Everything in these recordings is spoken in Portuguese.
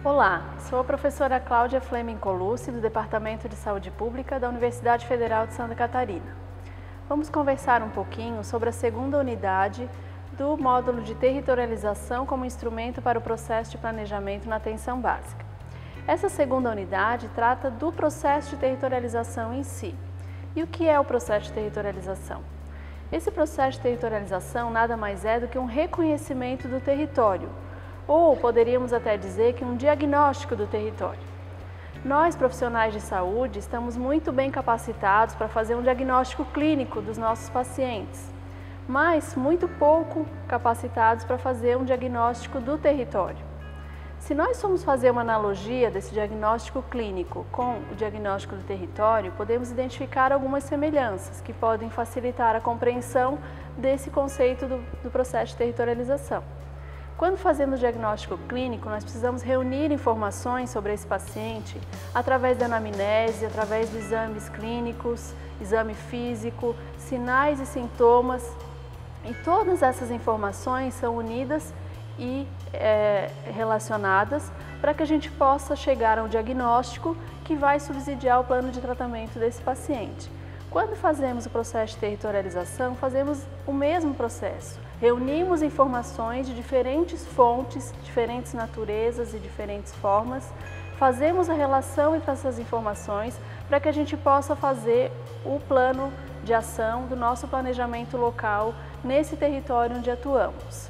Olá, sou a professora Cláudia Fleming Colucci, do Departamento de Saúde Pública da Universidade Federal de Santa Catarina. Vamos conversar um pouquinho sobre a segunda unidade do módulo de territorialização como instrumento para o processo de planejamento na atenção básica. Essa segunda unidade trata do processo de territorialização em si. E o que é o processo de territorialização? Esse processo de territorialização nada mais é do que um reconhecimento do território, ou poderíamos até dizer que um diagnóstico do território. Nós, profissionais de saúde, estamos muito bem capacitados para fazer um diagnóstico clínico dos nossos pacientes, mas muito pouco capacitados para fazer um diagnóstico do território. Se nós formos fazer uma analogia desse diagnóstico clínico com o diagnóstico do território, podemos identificar algumas semelhanças que podem facilitar a compreensão desse conceito do processo de territorialização. Quando fazemos diagnóstico clínico, nós precisamos reunir informações sobre esse paciente através da anamnese, através dos exames clínicos, exame físico, sinais e sintomas. E todas essas informações são unidas e relacionadas para que a gente possa chegar a um diagnóstico que vai subsidiar o plano de tratamento desse paciente. Quando fazemos o processo de territorialização, fazemos o mesmo processo. Reunimos informações de diferentes fontes, diferentes naturezas e diferentes formas, fazemos a relação entre essas informações para que a gente possa fazer o plano de ação do nosso planejamento local nesse território onde atuamos.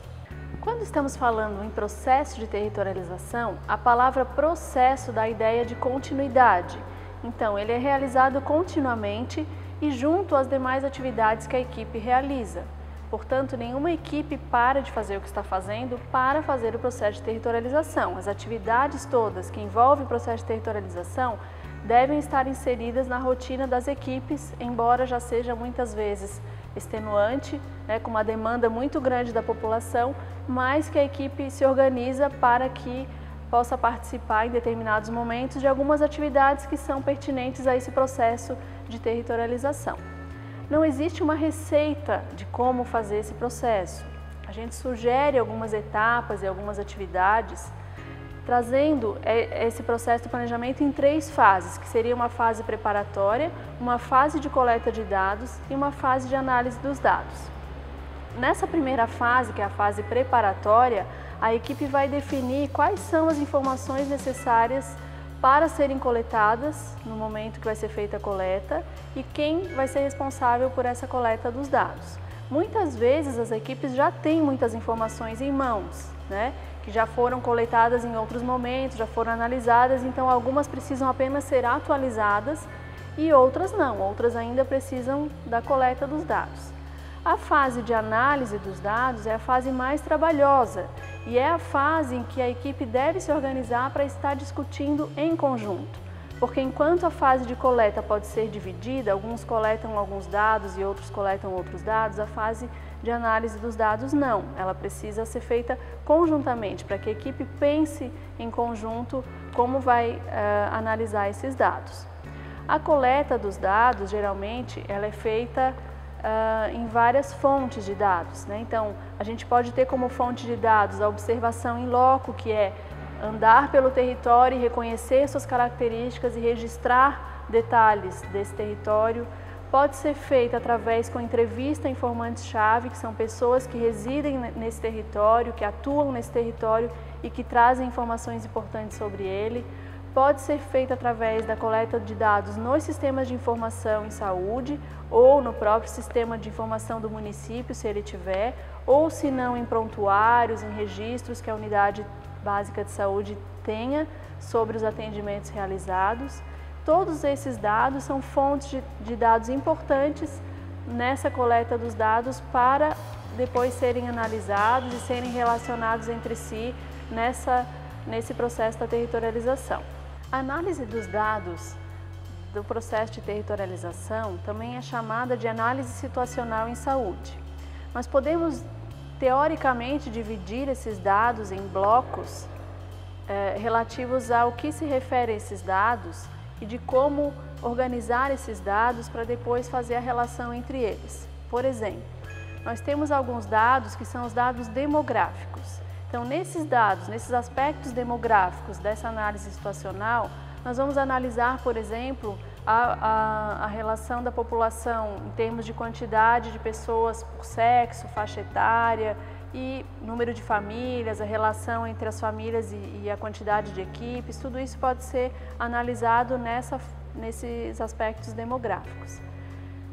Quando estamos falando em processo de territorialização, a palavra processo dá a ideia de continuidade. Então, ele é realizado continuamente e junto às demais atividades que a equipe realiza. Portanto, nenhuma equipe para de fazer o que está fazendo para fazer o processo de territorialização. As atividades todas que envolvem o processo de territorialização devem estar inseridas na rotina das equipes, embora já seja muitas vezes extenuante, com uma demanda muito grande da população, mas que a equipe se organiza para que possa participar em determinados momentos de algumas atividades que são pertinentes a esse processo de territorialização. Não existe uma receita de como fazer esse processo. A gente sugere algumas etapas e algumas atividades, trazendo esse processo de planejamento em 3 fases, que seria uma fase preparatória, uma fase de coleta de dados e uma fase de análise dos dados. Nessa primeira fase, que é a fase preparatória, a equipe vai definir quais são as informações necessárias para serem coletadas no momento que vai ser feita a coleta e quem vai ser responsável por essa coleta dos dados. Muitas vezes as equipes já têm muitas informações em mãos, que já foram coletadas em outros momentos, já foram analisadas, então algumas precisam apenas ser atualizadas e outras não, outras ainda precisam da coleta dos dados. A fase de análise dos dados é a fase mais trabalhosa e é a fase em que a equipe deve se organizar para estar discutindo em conjunto. Porque enquanto a fase de coleta pode ser dividida, alguns coletam alguns dados e outros coletam outros dados, a fase de análise dos dados não. Ela precisa ser feita conjuntamente para que a equipe pense em conjunto como vai analisar esses dados. A coleta dos dados, geralmente, ela é feita em várias fontes de dados. Então, a gente pode ter como fonte de dados a observação em loco, que é andar pelo território e reconhecer suas características e registrar detalhes desse território. Pode ser feita através com entrevista a informantes-chave, que são pessoas que residem nesse território, que atuam nesse território e que trazem informações importantes sobre ele. Pode ser feita através da coleta de dados nos sistemas de informação em saúde ou no próprio sistema de informação do município, se ele tiver, ou se não em prontuários, em registros que a unidade básica de saúde tenha sobre os atendimentos realizados. Todos esses dados são fontes de dados importantes nessa coleta dos dados para depois serem analisados e serem relacionados entre si nesse processo da territorialização. A análise dos dados do processo de territorialização também é chamada de análise situacional em saúde. Nós podemos, teoricamente, dividir esses dados em blocos relativos ao que se refere a esses dados e de como organizar esses dados para depois fazer a relação entre eles. Por exemplo, nós temos alguns dados que são os dados demográficos. Então, nesses dados, nesses aspectos demográficos dessa análise situacional, nós vamos analisar, por exemplo, a relação da população em termos de quantidade de pessoas por sexo, faixa etária e número de famílias, a relação entre as famílias e a quantidade de equipes, tudo isso pode ser analisado nesses aspectos demográficos.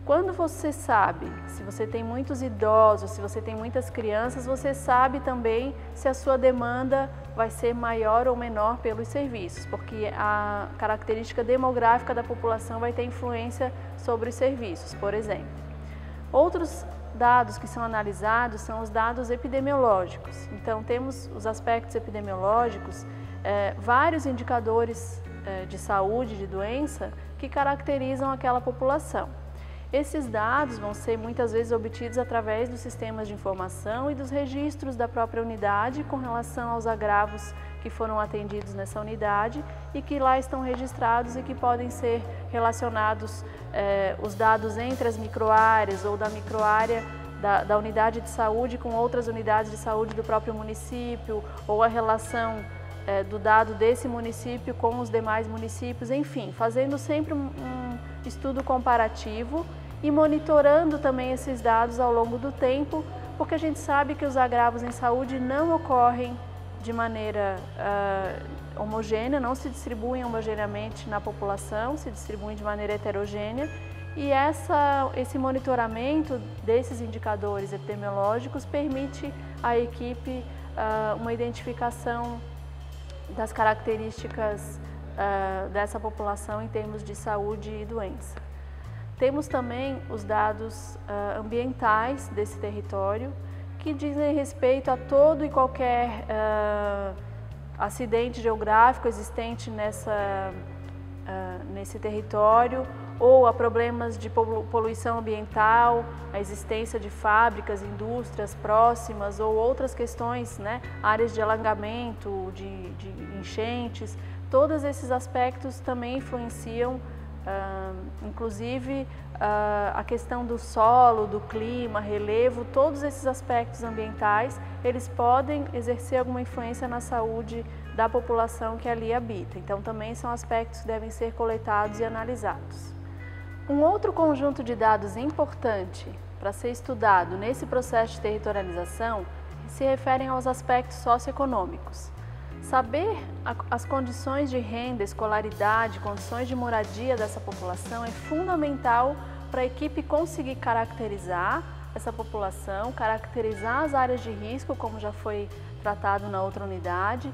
Quando você sabe, se você tem muitos idosos, se você tem muitas crianças, você sabe também se a sua demanda vai ser maior ou menor pelos serviços, porque a característica demográfica da população vai ter influência sobre os serviços, por exemplo. Outros dados que são analisados são os dados epidemiológicos. Então, temos os aspectos epidemiológicos, vários indicadores de saúde, de doença, que caracterizam aquela população. Esses dados vão ser muitas vezes obtidos através dos sistemas de informação e dos registros da própria unidade com relação aos agravos que foram atendidos nessa unidade e que lá estão registrados e que podem ser relacionados os dados entre as microáreas ou da microárea da unidade de saúde com outras unidades de saúde do próprio município ou a relação do dado desse município com os demais municípios, enfim, fazendo sempre um estudo comparativo e monitorando também esses dados ao longo do tempo, porque a gente sabe que os agravos em saúde não ocorrem de maneira homogênea, não se distribuem homogeneamente na população, se distribuem de maneira heterogênea, e esse monitoramento desses indicadores epidemiológicos permite à equipe uma identificação das características dessa população em termos de saúde e doença. Temos também os dados ambientais desse território, que dizem respeito a todo e qualquer acidente geográfico existente nesse território, ou a problemas de poluição ambiental, a existência de fábricas, indústrias próximas ou outras questões, né, áreas de alagamento, de enchentes. Todos esses aspectos também influenciam, inclusive a questão do solo, do clima, relevo, todos esses aspectos ambientais, eles podem exercer alguma influência na saúde da população que ali habita. Então, também são aspectos que devem ser coletados e analisados. Um outro conjunto de dados importante para ser estudado nesse processo de territorialização se referem aos aspectos socioeconômicos. Saber as condições de renda, escolaridade, condições de moradia dessa população é fundamental para a equipe conseguir caracterizar essa população, caracterizar as áreas de risco, como já foi tratado na outra unidade,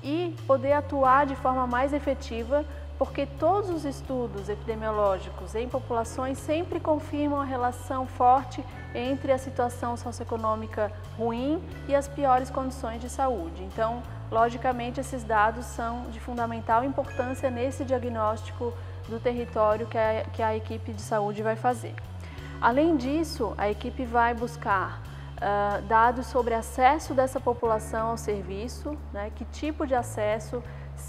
e poder atuar de forma mais efetiva, porque todos os estudos epidemiológicos em populações sempre confirmam a relação forte entre a situação socioeconômica ruim e as piores condições de saúde. Então, logicamente, esses dados são de fundamental importância nesse diagnóstico do território que a equipe de saúde vai fazer. Além disso, a equipe vai buscar dados sobre acesso dessa população ao serviço, né, que tipo de acesso,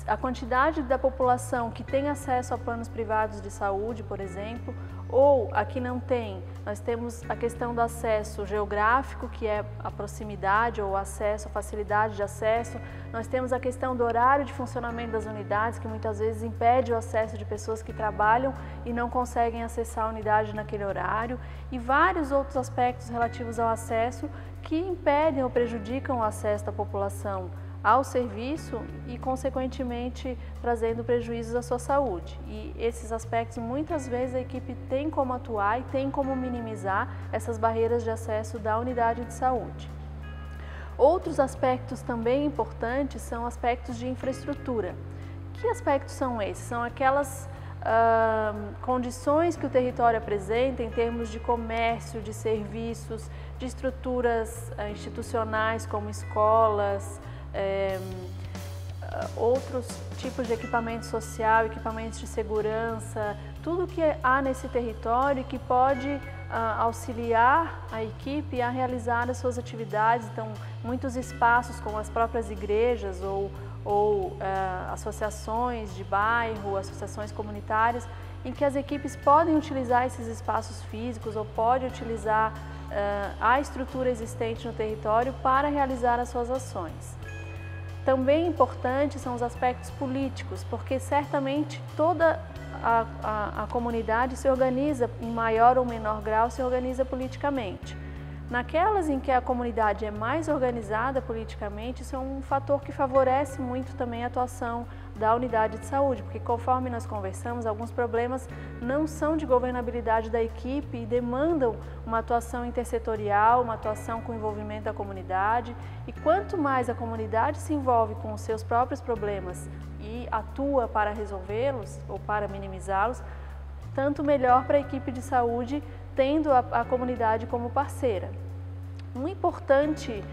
a quantidade da população que tem acesso a planos privados de saúde, por exemplo, ou a que não tem. Nós temos a questão do acesso geográfico, que é a proximidade ou acesso, a facilidade de acesso. Nós temos a questão do horário de funcionamento das unidades, que muitas vezes impede o acesso de pessoas que trabalham e não conseguem acessar a unidade naquele horário, e vários outros aspectos relativos ao acesso que impedem ou prejudicam o acesso da população ao serviço e, consequentemente, trazendo prejuízos à sua saúde. E esses aspectos, muitas vezes, a equipe tem como atuar e tem como minimizar essas barreiras de acesso da unidade de saúde. Outros aspectos também importantes são aspectos de infraestrutura. Que aspectos são esses? São aquelas condições que o território apresenta em termos de comércio, de serviços, de estruturas institucionais como escolas, outros tipos de equipamento social, equipamentos de segurança, tudo que há nesse território que pode auxiliar a equipe a realizar as suas atividades. Então, muitos espaços como as próprias igrejas ou associações de bairro, associações comunitárias, em que as equipes podem utilizar esses espaços físicos ou podem utilizar à estrutura existente no território para realizar as suas ações. Também importantes são os aspectos políticos, porque certamente toda a comunidade se organiza, em maior ou menor grau, se organiza politicamente. Naquelas em que a comunidade é mais organizada politicamente, isso é um fator que favorece muito também a atuação da unidade de saúde, porque conforme nós conversamos, alguns problemas não são de governabilidade da equipe e demandam uma atuação intersetorial, uma atuação com envolvimento da comunidade, e quanto mais a comunidade se envolve com os seus próprios problemas e atua para resolvê-los ou para minimizá-los, tanto melhor para a equipe de saúde, tendo a comunidade como parceira. Um importante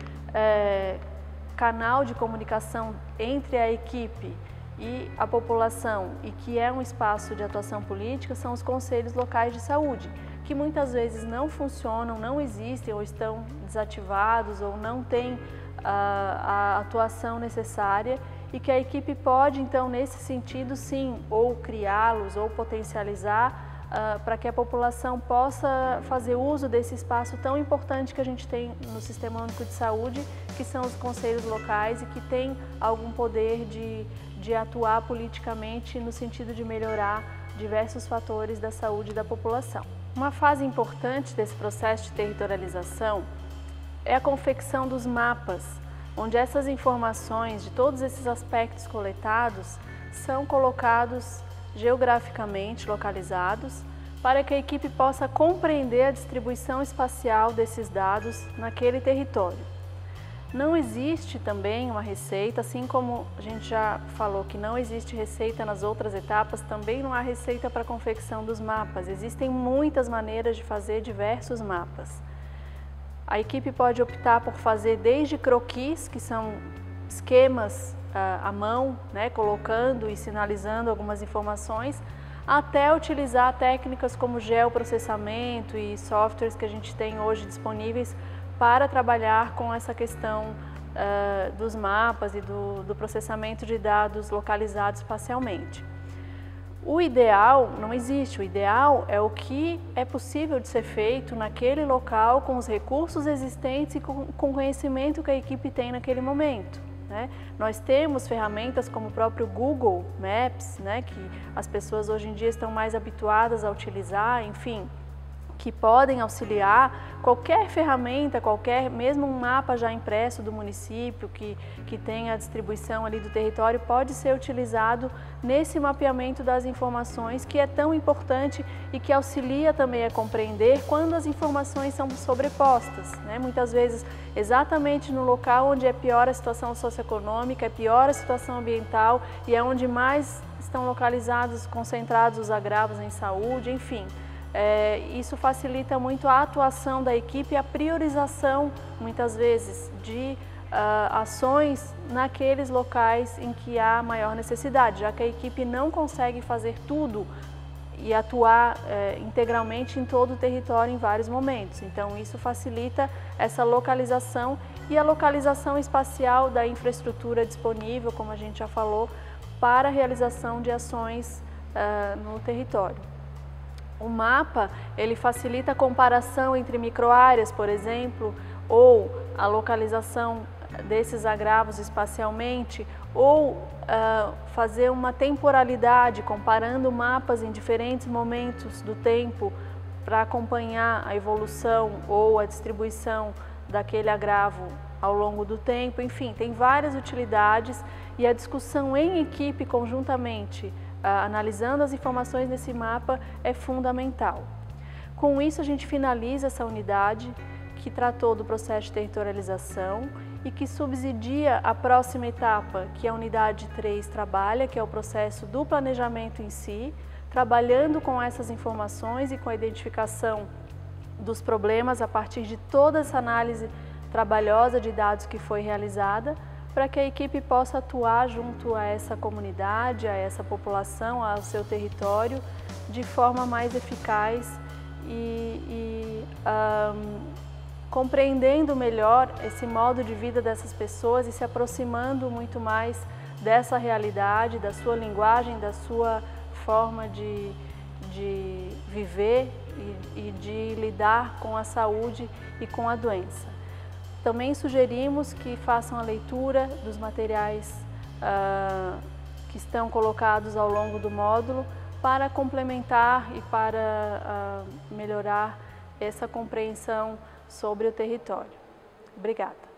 canal de comunicação entre a equipe e a população, e que é um espaço de atuação política, são os conselhos locais de saúde, que muitas vezes não funcionam, não existem ou estão desativados ou não têm a atuação necessária, e que a equipe pode, então, nesse sentido, sim, ou criá-los ou potencializar para que a população possa fazer uso desse espaço tão importante que a gente tem no Sistema Único de Saúde, que são os conselhos locais e que têm algum poder de atuar politicamente no sentido de melhorar diversos fatores da saúde da população. Uma fase importante desse processo de territorialização é a confecção dos mapas, onde essas informações de todos esses aspectos coletados são colocados geograficamente localizados, para que a equipe possa compreender a distribuição espacial desses dados naquele território. Não existe também uma receita, assim como a gente já falou que não existe receita nas outras etapas, também não há receita para a confecção dos mapas. Existem muitas maneiras de fazer diversos mapas. A equipe pode optar por fazer desde croquis, que são esquemas à mão, né, colocando e sinalizando algumas informações, até utilizar técnicas como geoprocessamento e softwares que a gente tem hoje disponíveis para trabalhar com essa questão dos mapas e do processamento de dados localizados espacialmente. O ideal não existe, o ideal é o que é possível de ser feito naquele local com os recursos existentes e com o conhecimento que a equipe tem naquele momento. Né? Nós temos ferramentas como o próprio Google Maps, né, que as pessoas hoje em dia estão mais habituadas a utilizar, enfim, que podem auxiliar. Qualquer ferramenta, mesmo um mapa já impresso do município que tem a distribuição ali do território, pode ser utilizado nesse mapeamento das informações, que é tão importante e que auxilia também a compreender quando as informações são sobrepostas, né? Muitas vezes exatamente no local onde é pior a situação socioeconômica, é pior a situação ambiental e é onde mais estão localizados, concentrados os agravos em saúde, enfim. Isso facilita muito a atuação da equipe e a priorização, muitas vezes, de ações naqueles locais em que há maior necessidade, já que a equipe não consegue fazer tudo e atuar integralmente em todo o território em vários momentos. Então, isso facilita essa localização e a localização espacial da infraestrutura disponível, como a gente já falou, para a realização de ações no território. O mapa, ele facilita a comparação entre microáreas, por exemplo, ou a localização desses agravos espacialmente, ou fazer uma temporalidade, comparando mapas em diferentes momentos do tempo para acompanhar a evolução ou a distribuição daquele agravo ao longo do tempo. Enfim, tem várias utilidades e a discussão em equipe conjuntamente, analisando as informações nesse mapa, é fundamental. Com isso, a gente finaliza essa unidade que tratou do processo de territorialização e que subsidia a próxima etapa, que a unidade 3 trabalha, que é o processo do planejamento em si, trabalhando com essas informações e com a identificação dos problemas a partir de toda essa análise trabalhosa de dados que foi realizada, para que a equipe possa atuar junto a essa comunidade, a essa população, ao seu território, de forma mais eficaz e compreendendo melhor esse modo de vida dessas pessoas e se aproximando muito mais dessa realidade, da sua linguagem, da sua forma de viver e de lidar com a saúde e com a doença. Também sugerimos que façam a leitura dos materiais que estão colocados ao longo do módulo para complementar e para melhorar essa compreensão sobre o território. Obrigada.